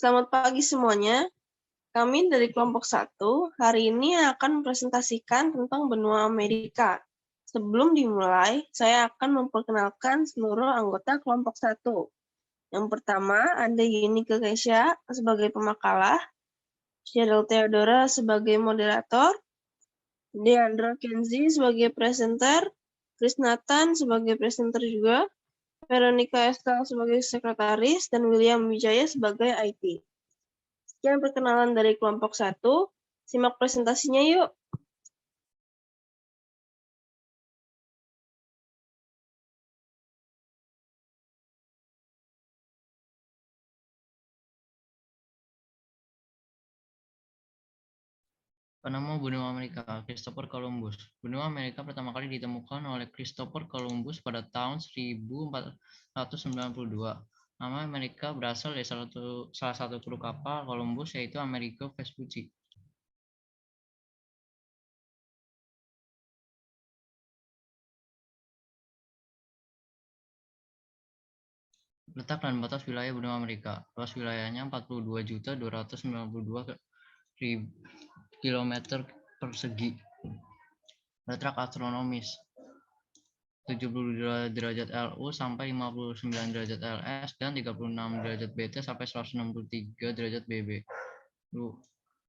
Selamat pagi semuanya. Kami dari kelompok 1 hari ini akan mempresentasikan tentang benua Amerika. Sebelum dimulai, saya akan memperkenalkan seluruh anggota kelompok 1. Yang pertama, ada Yunika Kesha sebagai pemakalah, Cheryl Theodora sebagai moderator, Deandra Kenzie sebagai presenter, Chris Nathan sebagai presenter juga, Veronica Estel sebagai sekretaris, dan William Wijaya sebagai IT. Sekian perkenalan dari kelompok 1. Simak presentasinya yuk. Penemu benua Amerika, Christopher Columbus. Benua Amerika pertama kali ditemukan oleh Christopher Columbus pada tahun 1492. Nama Amerika berasal dari salah satu kru kapal Columbus, yaitu Amerigo Vespucci. Letak dan batas wilayah benua Amerika. Luas wilayahnya 42.292 km persegi. Letak astronomis 72 derajat LU sampai 59 derajat LS dan 36 derajat BT sampai 163 derajat BB.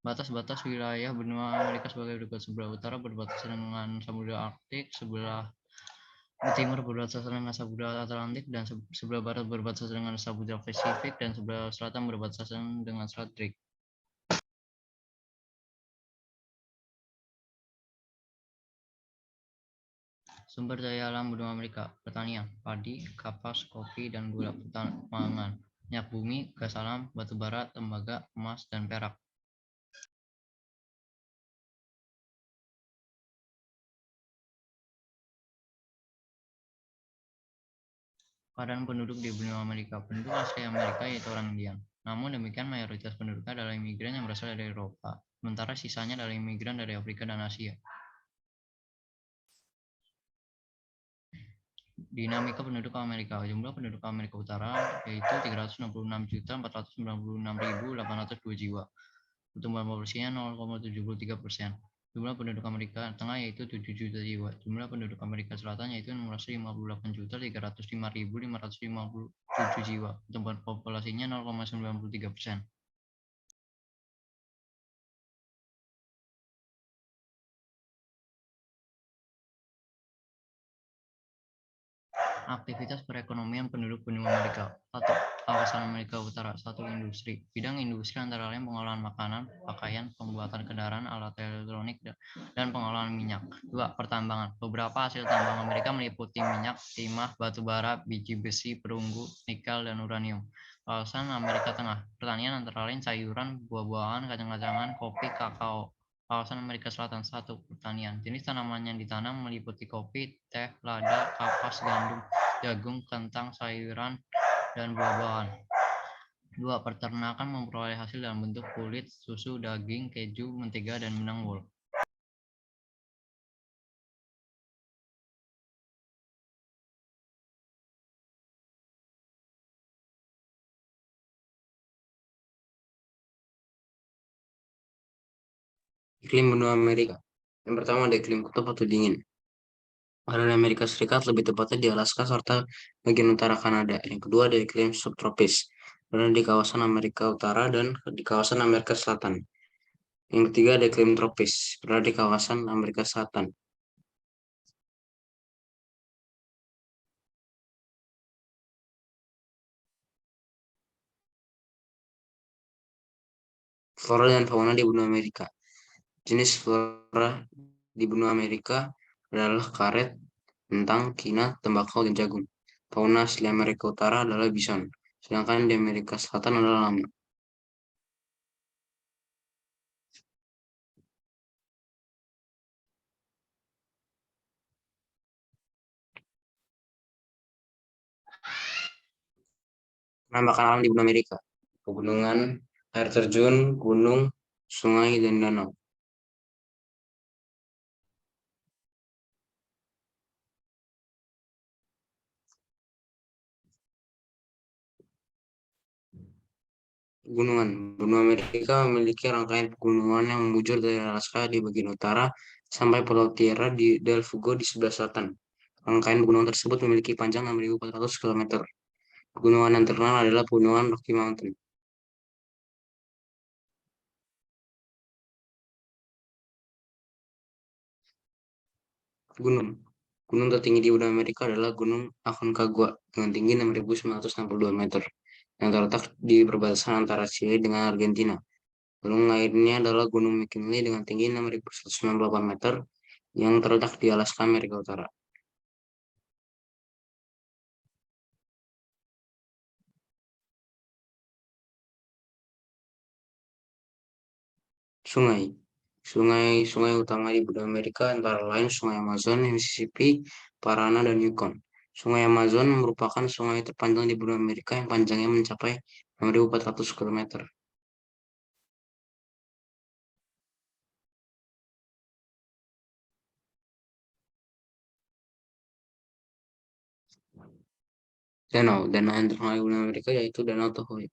Batas-batas wilayah benua Amerika sebagai berikut. Sebelah utara berbatasan dengan Samudra Arktik, sebelah timur berbatasan dengan Samudra Atlantik, dan sebelah barat berbatasan dengan Samudra Pasifik, dan sebelah selatan berbatasan dengan Selat Drake. Sumber daya alam benua Amerika: pertanian, padi, kapas, kopi, dan gula, pangan, minyak bumi, gas alam, batu bara, tembaga, emas, dan perak. Keadaan penduduk di benua Amerika. Penduduk asli Amerika yaitu orang Indian. Namun demikian mayoritas penduduknya adalah imigran yang berasal dari Eropa, sementara sisanya adalah imigran dari Afrika dan Asia. Dinamika penduduk Amerika. Jumlah penduduk Amerika Utara yaitu 366.496.802 jiwa. Pertumbuhan populasinya 0,73%. Jumlah penduduk Amerika Tengah yaitu 7 juta jiwa. Jumlah penduduk Amerika Selatan yaitu 658.305.557 jiwa. Pertumbuhan populasinya 0,93%. Aktivitas perekonomian penduduk benua Amerika. 1. Kawasan Amerika Utara. 1. Industri. Bidang industri antara lain pengolahan makanan, pakaian, pembuatan kendaraan, alat elektronik, dan pengolahan minyak. 2. Pertambangan. Beberapa hasil tambang Amerika meliputi minyak, timah, batu bara, biji besi, perunggu, nikel, dan uranium. Kawasan Amerika Tengah. Pertanian antara lain sayuran, buah-buahan, kacang-kacangan, kopi, kakao. Kawasan Amerika Selatan. 1. Pertanian. Jenis tanaman yang ditanam meliputi kopi, teh, lada, kapas, gandum, jagung, kentang, sayuran, dan buah-buahan. 2. Peternakan memperoleh hasil dalam bentuk kulit, susu, daging, keju, mentega, dan benang wol. Iklim benua Amerika. Yang pertama ada iklim kutub atau dingin. Ada di Amerika Serikat, lebih tepatnya di Alaska serta bagian utara Kanada. Yang kedua ada iklim subtropis. Ada di kawasan Amerika Utara dan di kawasan Amerika Selatan. Yang ketiga ada iklim tropis. Berada di kawasan Amerika Selatan. Flora dan fauna di benua Amerika. Jenis flora di benua Amerika adalah karet, kentang, kina, tembakau, dan jagung. Fauna asli Amerika Utara adalah bison, sedangkan di Amerika Selatan adalah lama. Penampakan alam di benua Amerika. Pegunungan, air terjun, gunung, sungai, dan danau. Pegunungan. Benua Amerika memiliki rangkaian pegunungan yang membujur dari Alaska di bagian utara sampai Pulau Tierra di Del Fuego di sebelah selatan. Rangkaian pegunungan tersebut memiliki panjang 6.400 km. Pegunungan yang terkenal adalah Pegunungan Rocky Mountain. Gunung. Gunung tertinggi di benua Amerika adalah Gunung Aconcagua dengan tinggi 6.962 meter yang terletak di perbatasan antara Chili dengan Argentina. Gunung lainnya adalah Gunung McKinley dengan tinggi 6.198 meter yang terletak di Alaska, Amerika Utara. Sungai. Sungai utama di benua Amerika antara lain Sungai Amazon, Mississippi, Parana, dan Yukon. Sungai Amazon merupakan sungai terpanjang di benua Amerika yang panjangnya mencapai 6.400 km. Danau yang terkenal di benua Amerika yaitu Danau Tohoe.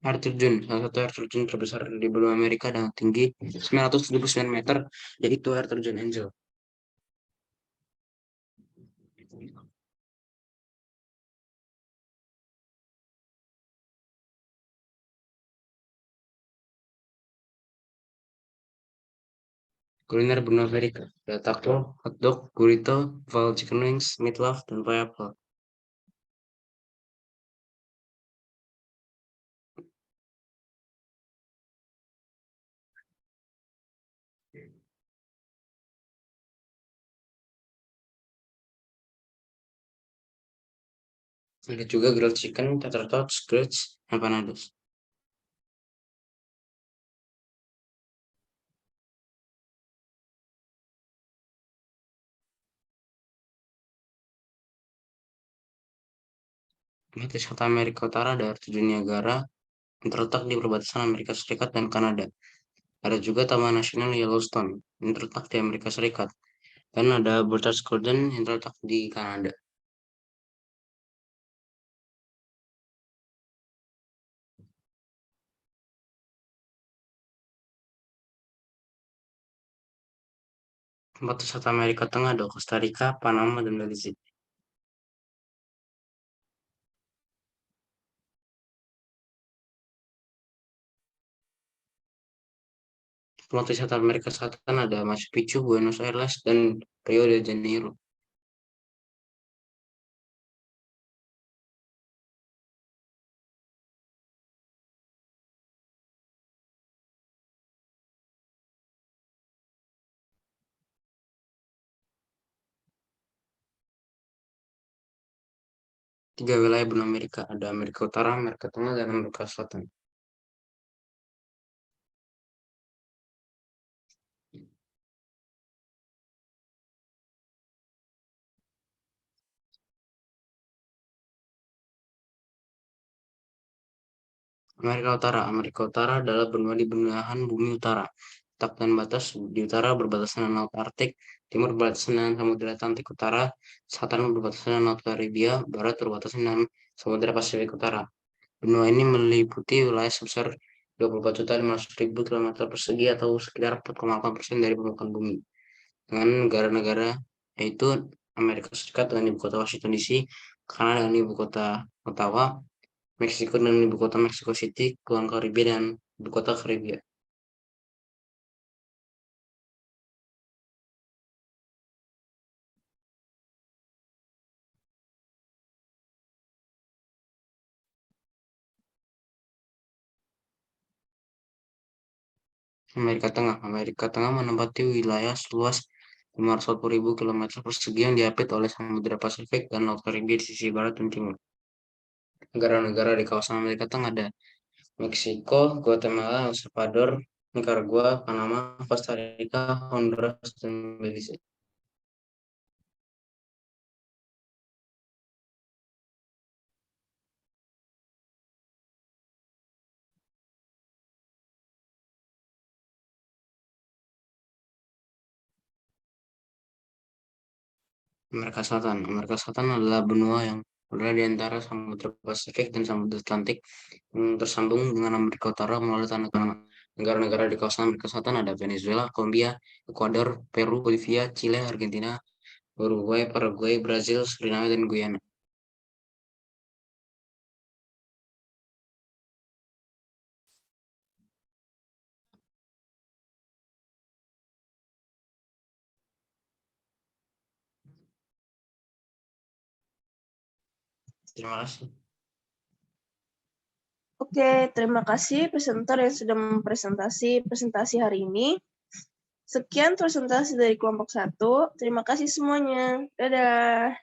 Air terjun, salah satu air terjun terbesar di benua Amerika dengan tinggi 979 meter, yaitu air terjun Angel. Kuliner benua Amerika, ada taco, hotdog, burrito, buffalo chicken wings, meatloaf, dan pineapple. Ada juga grilled chicken, tater tots, grits, empanadas. Di kota Amerika Utara ada air terjun Niagara yang terletak di perbatasan Amerika Serikat dan Kanada. Ada juga Taman Nasional Yellowstone yang terletak di Amerika Serikat. Dan ada Botanic Garden yang terletak di Kanada. Tempat wisata Amerika Tengah ada Costa Rica, Panama, dan Belize. Tempat wisata Amerika Selatan ada Machu Picchu, Buenos Aires, dan Rio de Janeiro. Tiga wilayah benua Amerika, ada Amerika Utara, Amerika Tengah, dan Amerika Selatan. Amerika Utara adalah benua di belahan bumi utara. Letak dan batas di utara berbatasan dengan Laut Arktik, timur berbatasan dengan Samudra Atlantik Utara, selatan berbatasan dengan Laut Karibia, barat berbatasan dengan Samudra Pasifik Utara. Benua ini meliputi wilayah sebesar 24.500.000 kilometer persegi atau sekitar 4,8% dari permukaan bumi. Dengan negara-negara yaitu Amerika Serikat dengan ibu kota Washington DC, Kanada dengan ibu kota Ottawa, Meksiko dan ibu kota Mexico City, Kepulauan Karibia dan ibu kota Karibia. Amerika Tengah menempati wilayah seluas 540.000 kilometer persegi yang diapit oleh Samudra Pasifik dan Laut Karibia di sisi barat dan timur. Negara-negara di kawasan Amerika Tengah ada Meksiko, Guatemala, El Salvador, Nicaragua, Panama, Costa Rica, Honduras, dan Belize. Amerika Selatan. Amerika Selatan adalah benua yang berada di antara Samudra Pasifik dan Samudra Atlantik yang tersambung dengan Amerika Utara melalui tanah. Negara-negara di kawasan Amerika Selatan ada Venezuela, Kolombia, Ekuador, Peru, Bolivia, Chile, Argentina, Uruguay, Paraguay, Brazil, Suriname, dan Guyana. Terima kasih. Oke, terima kasih presenter yang sudah mempresentasi presentasi hari ini. Sekian presentasi dari kelompok 1. Terima kasih semuanya. Dadah.